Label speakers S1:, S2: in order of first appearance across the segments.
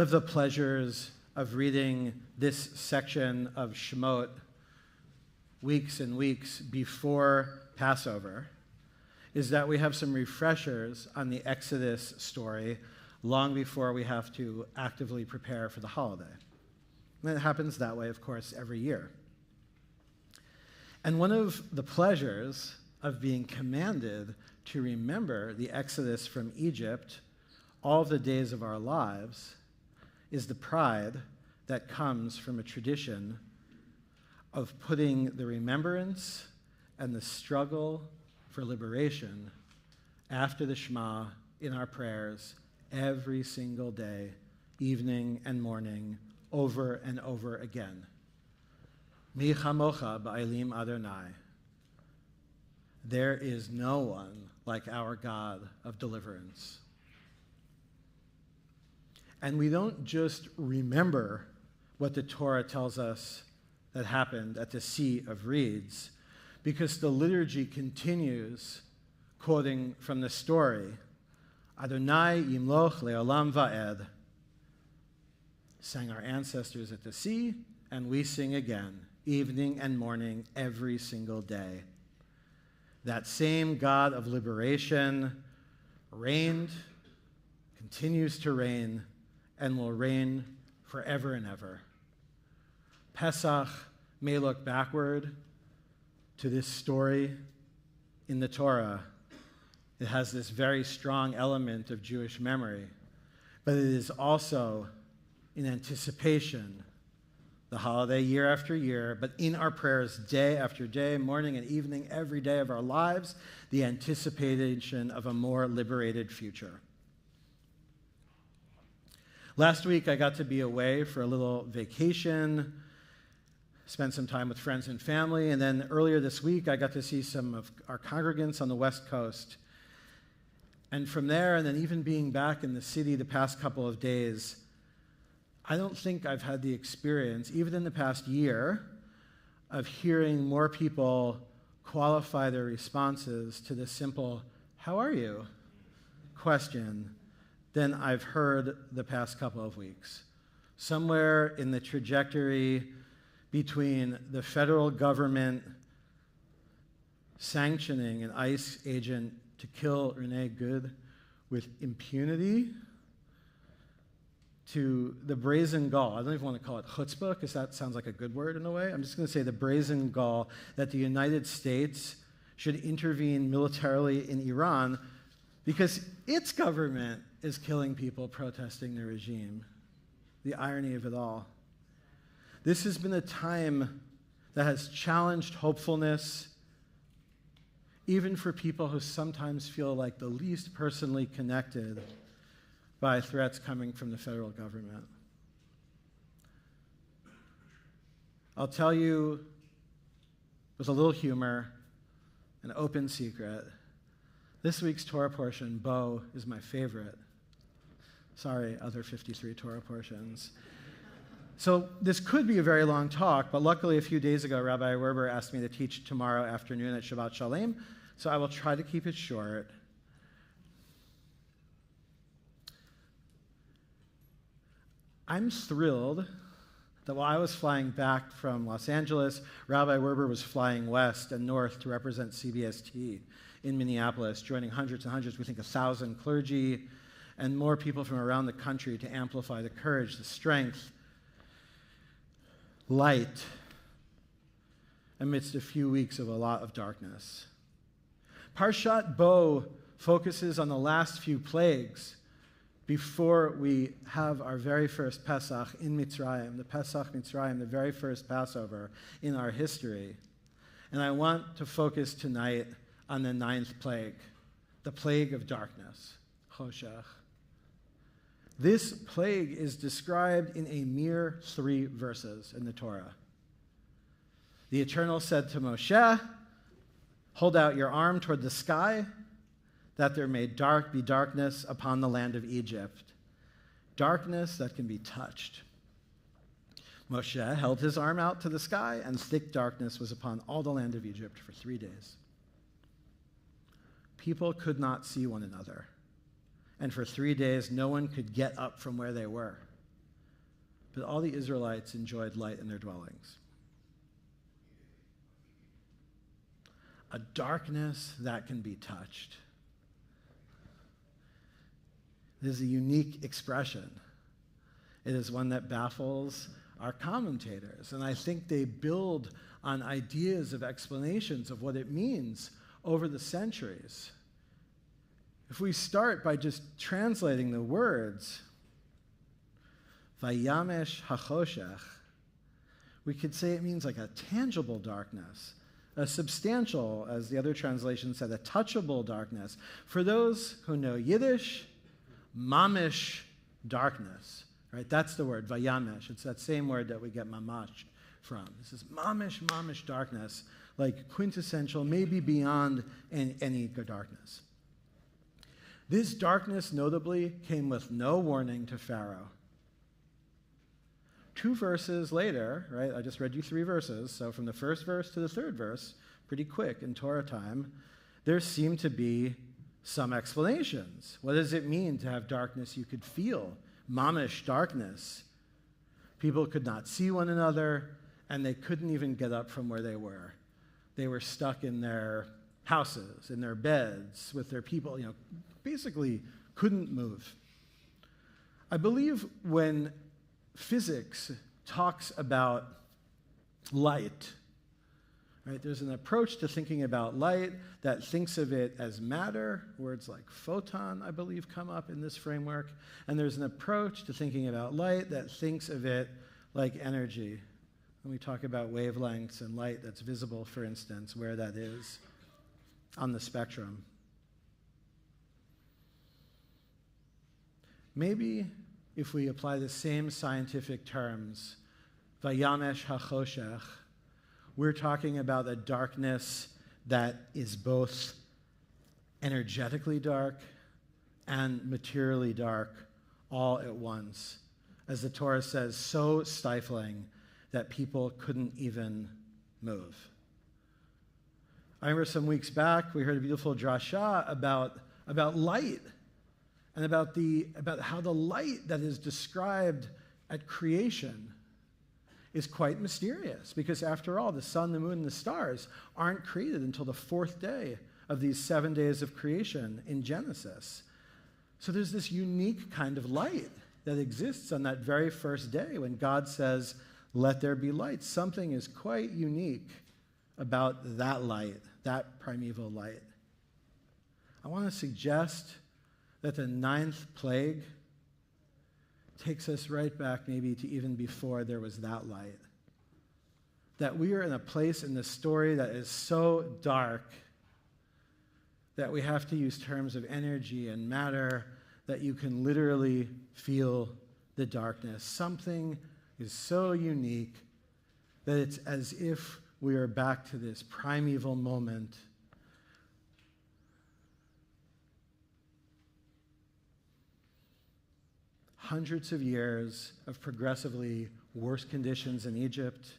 S1: One of the pleasures of reading this section of Shemot weeks and weeks before Passover is that we have some refreshers on the Exodus story long before we have to actively prepare for the holiday. And it happens that way, of course, every year. And one of the pleasures of being commanded to remember the Exodus from Egypt all the days of our lives is the pride that comes from a tradition of putting the remembrance and the struggle for liberation after the Shema in our prayers every single day, evening and morning, over and over again. Mi chamocha ba'elim Adonai. There is no one like our God of deliverance. And we don't just remember what the Torah tells us that happened at the Sea of Reeds, because the liturgy continues quoting from the story, Adonai yimloch le'olam va'ed. Sang our ancestors at the sea, and we sing again, evening and morning, every single day. That same God of liberation reigned, continues to reign, and will reign forever and ever. Pesach may look backward to this story in the Torah. It has this very strong element of Jewish memory, but it is also in anticipation, the holiday year after year, but in our prayers day after day, morning and evening, every day of our lives, the anticipation of a more liberated future. Last week, I got to be away for a little vacation, spend some time with friends and family, and then earlier this week, I got to see some of our congregants on the West Coast. And from there, and then even being back in the city the past couple of days, I don't think I've had the experience, even in the past year, of hearing more people qualify their responses to the simple, "How are you?" question than I've heard the past couple of weeks. Somewhere in the trajectory between the federal government sanctioning an ICE agent to kill Renee Good with impunity to the brazen gall. I don't even want to call it chutzpah because that sounds like a good word in a way. I'm just going to say the brazen gall that the United States should intervene militarily in Iran because its government is killing people protesting the regime. The irony of it all. This has been a time that has challenged hopefulness, even for people who sometimes feel like the least personally connected by threats coming from the federal government. I'll tell you with a little humor, an open secret, this week's Torah portion, Bo, is my favorite. Sorry, other 53 Torah portions. So this could be a very long talk, but luckily a few days ago, Rabbi Werber asked me to teach tomorrow afternoon at Shabbat Shalom, so I will try to keep it short. I'm thrilled that while I was flying back from Los Angeles, Rabbi Werber was flying west and north to represent CBST in Minneapolis, joining hundreds and hundreds, we think 1,000 clergy, and more people from around the country to amplify the courage, the strength, light, amidst a few weeks of a lot of darkness. Parshat Bo focuses on the last few plagues before we have our very first Pesach in Mitzrayim, the Pesach Mitzrayim, the very first Passover in our history. And I want to focus tonight on the 9th plague, the plague of darkness, Choshech. This plague is described in a mere 3 verses in the Torah. The Eternal said to Moshe, "Hold out your arm toward the sky, that there may be darkness upon the land of Egypt." Darkness that can be touched. Moshe held his arm out to the sky, and thick darkness was upon all the land of Egypt for 3 days. People could not see one another. And for 3 days, no one could get up from where they were. but all the Israelites enjoyed light in their dwellings. A darkness that can be touched. It is a unique expression. It is one that baffles our commentators, and I think they build on ideas of explanations of what it means over the centuries. If we start by just translating the words, Vayamesh hachoshech, we could say it means like a tangible darkness, a substantial, as the other translation said, a touchable darkness. For those who know Yiddish, mamish darkness, right? That's the word, vayamesh. It's that same word that we get mamash from. This is mamish darkness, like quintessential, maybe beyond any darkness. This darkness notably came with no warning to Pharaoh. 2 verses later, right, I just read you 3 verses, so from the first verse to the 3rd verse, pretty quick in Torah time, there seem to be some explanations. What does it mean to have darkness you could feel? Mamish darkness. People could not see one another, and they couldn't even get up from where they were. They were stuck in their houses, in their beds, with their people, basically couldn't move. I believe when physics talks about light, right, there's an approach to thinking about light that thinks of it as matter. Words like photon, I believe, come up in this framework. And there's an approach to thinking about light that thinks of it like energy. When we talk about wavelengths and light that's visible, for instance, where that is on the spectrum. Maybe if we apply the same scientific terms, Vayamesh hachoshech, we're talking about a darkness that is both energetically dark and materially dark all at once. As the Torah says, so stifling that people couldn't even move. I remember some weeks back, we heard a beautiful drashah about light and about how the light that is described at creation is quite mysterious, because after all, the sun, the moon, and the stars aren't created until the 4th day of these 7 days of creation in Genesis. So there's this unique kind of light that exists on that very first day when God says, "Let there be light." Something is quite unique about that light, that primeval light. I want to suggest that the 9th plague takes us right back maybe to even before there was that light. That we are in a place in the story that is so dark that we have to use terms of energy and matter that you can literally feel the darkness. Something is so unique that it's as if we are back to this primeval moment. Hundreds of years of progressively worse conditions in Egypt,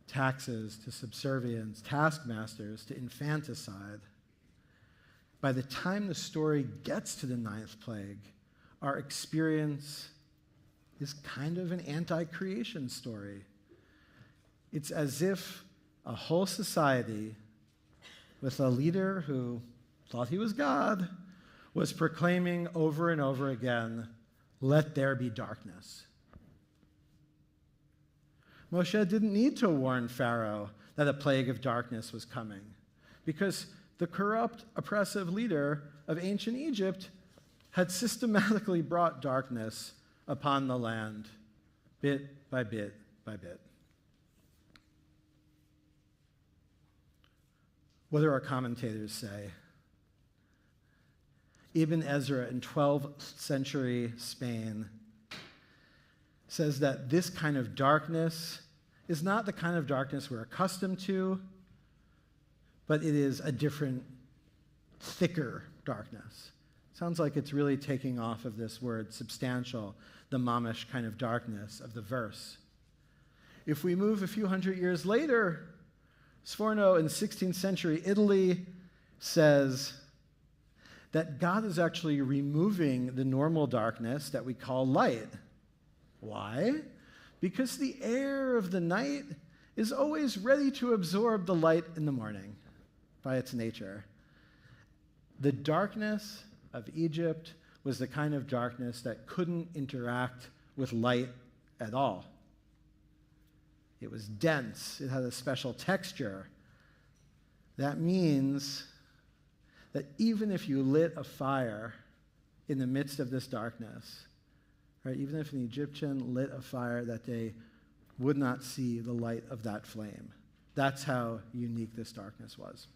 S1: taxes to subservience, taskmasters to infanticide. By the time the story gets to the 9th plague, our experience is kind of an anti-creation story. It's as if a whole society with a leader who thought he was God was proclaiming over and over again, "Let there be darkness." Moshe didn't need to warn Pharaoh that a plague of darkness was coming, because the corrupt, oppressive leader of ancient Egypt had systematically brought darkness upon the land, bit by bit by bit. What do our commentators say? Ibn Ezra in 12th century Spain says that this kind of darkness is not the kind of darkness we're accustomed to, but it is a different, thicker darkness. Sounds like it's really taking off of this word substantial, the mamish kind of darkness of the verse. If we move a few hundred years later, Sforno in 16th century Italy says that God is actually removing the normal darkness that we call light. Why? Because the air of the night is always ready to absorb the light in the morning by its nature. The darkness of Egypt was the kind of darkness that couldn't interact with light at all. It was dense. It had a special texture. That means that even if you lit a fire in the midst of this darkness, right, even if an Egyptian lit a fire, that they would not see the light of that flame. That's how unique this darkness was.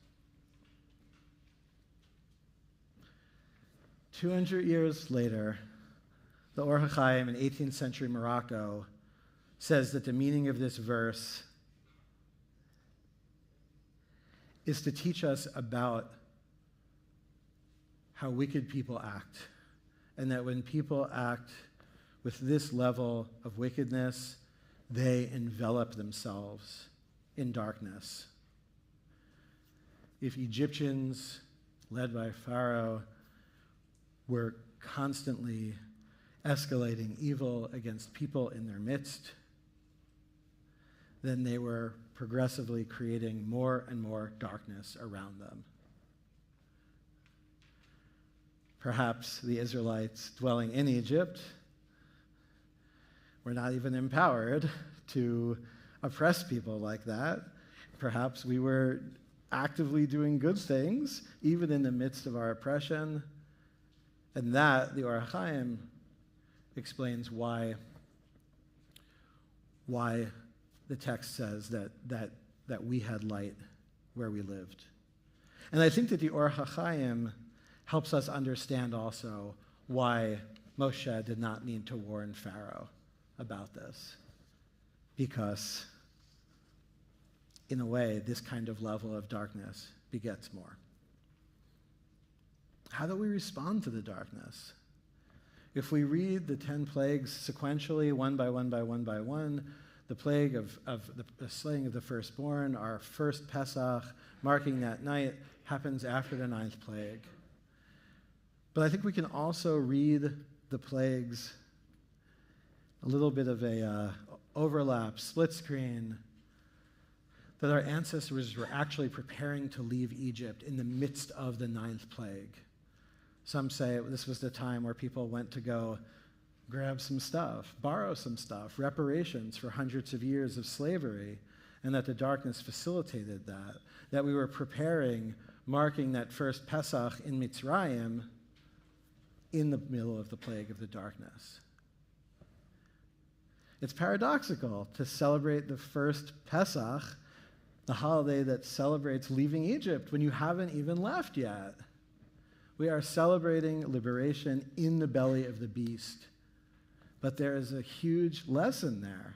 S1: 200 years later, the Or HaChaim in 18th century Morocco says that the meaning of this verse is to teach us about how wicked people act, and that when people act with this level of wickedness, they envelop themselves in darkness. If Egyptians, led by Pharaoh, were constantly escalating evil against people in their midst, then they were progressively creating more and more darkness around them. Perhaps the Israelites dwelling in Egypt were not even empowered to oppress people like that. Perhaps we were actively doing good things, even in the midst of our oppression. And that, the Or HaChaim explains why the text says that we had light where we lived. And I think that the Or HaChaim helps us understand also why Moshe did not need to warn Pharaoh about this. Because, in a way, this kind of level of darkness begets more. How do we respond to the darkness? If we read the 10 plagues sequentially, one by one by one by one, the plague of the slaying of the firstborn, our first Pesach, marking that night, happens after the 9th plague. But I think we can also read the plagues, a little bit of a overlap, split screen, that our ancestors were actually preparing to leave Egypt in the midst of the 9th plague. Some say this was the time where people went to go grab some stuff, borrow some stuff, reparations for hundreds of years of slavery, and that the darkness facilitated that we were preparing, marking that first Pesach in Mitzrayim in the middle of the plague of the darkness. It's paradoxical to celebrate the first Pesach, the holiday that celebrates leaving Egypt, when you haven't even left yet. We are celebrating liberation in the belly of the beast. But there is a huge lesson there,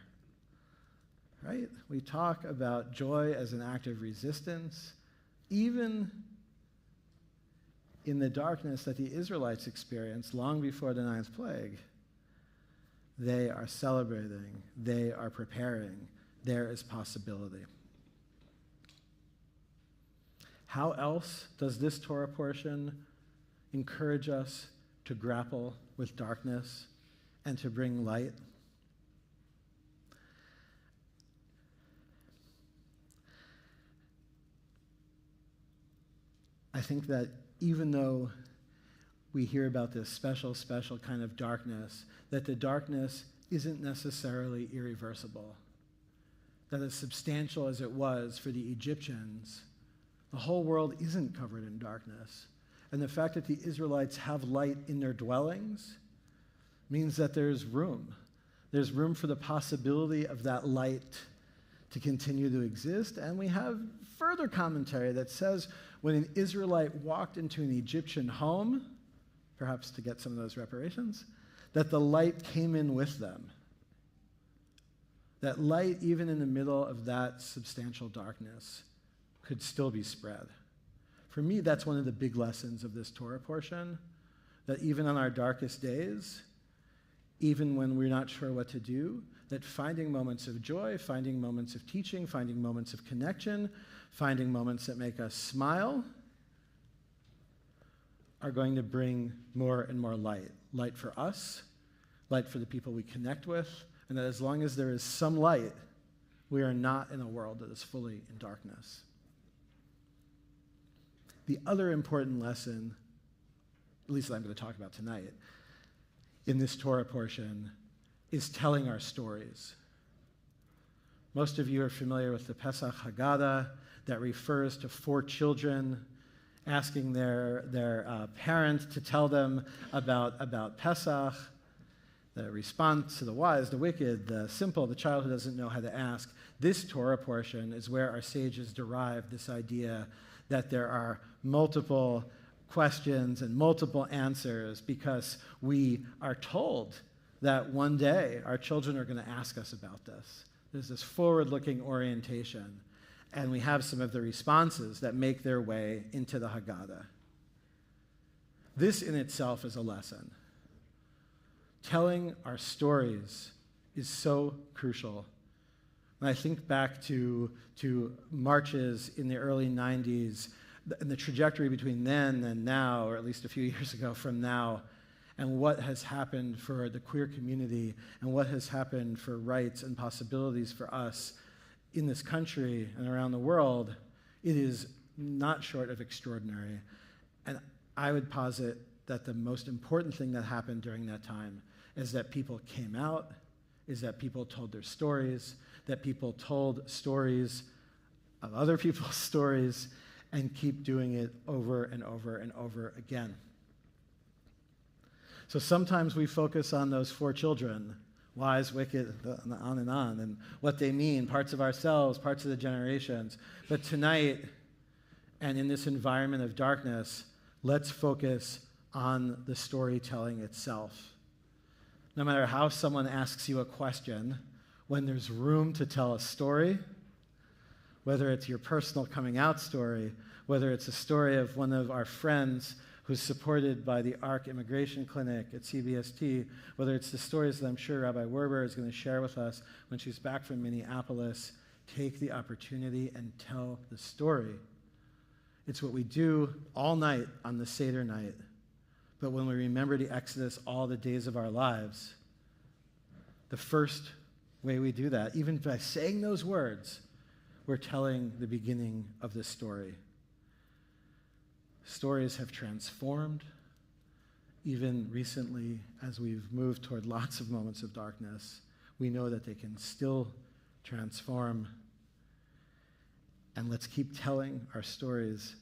S1: right? We talk about joy as an act of resistance, even in the darkness that the Israelites experienced long before the 9th plague. They are celebrating, they are preparing, there is possibility. How else does this Torah portion encourage us to grapple with darkness and to bring light? I think that even though we hear about this special kind of darkness, that the darkness isn't necessarily irreversible. That as substantial as it was for the Egyptians, the whole world isn't covered in darkness. And the fact that the Israelites have light in their dwellings means that there's room. There's room for the possibility of that light to continue to exist. And we have further commentary that says when an Israelite walked into an Egyptian home, perhaps to get some of those reparations, that the light came in with them. That light, even in the middle of that substantial darkness, could still be spread. For me, that's one of the big lessons of this Torah portion, that even on our darkest days, even when we're not sure what to do, that finding moments of joy, finding moments of teaching, finding moments of connection, finding moments that make us smile, are going to bring more and more light. Light for us, light for the people we connect with, and that as long as there is some light, we are not in a world that is fully in darkness. The other important lesson, at least that I'm going to talk about tonight, in this Torah portion, is telling our stories. Most of you are familiar with the Pesach Haggadah that refers to 4 children asking their parent to tell them about Pesach. The response to the wise, the wicked, the simple, the child who doesn't know how to ask. This Torah portion is where our sages derive this idea that there are multiple questions and multiple answers, because we are told that one day our children are going to ask us about this. There's this forward-looking orientation, and we have some of the responses that make their way into the Haggadah. This in itself is a lesson. Telling our stories is so crucial. When I think back to marches in the early 90s, and the trajectory between then and now, or at least a few years ago from now, and what has happened for the queer community, and what has happened for rights and possibilities for us in this country and around the world, it is not short of extraordinary. And I would posit that the most important thing that happened during that time is that people came out, is that people told their stories, that people told stories of other people's stories, and keep doing it over and over and over again. So sometimes we focus on those 4 children, wise, wicked, on, and what they mean, parts of ourselves, parts of the generations. But tonight, and in this environment of darkness, let's focus on the storytelling itself. No matter how someone asks you a question, when there's room to tell a story, whether it's your personal coming out story, whether it's a story of one of our friends who's supported by the ARC Immigration Clinic at CBST, whether it's the stories that I'm sure Rabbi Werber is going to share with us when she's back from Minneapolis, take the opportunity and tell the story. It's what we do all night on the Seder night. But when we remember the Exodus all the days of our lives, the first way we do that, even by saying those words, we're telling the beginning of this story. Stories have transformed, even recently, as we've moved toward lots of moments of darkness. We know that they can still transform. And let's keep telling our stories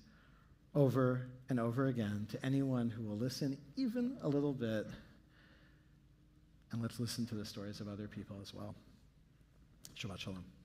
S1: over and over again to anyone who will listen even a little bit. And let's listen to the stories of other people as well. Shabbat Shalom.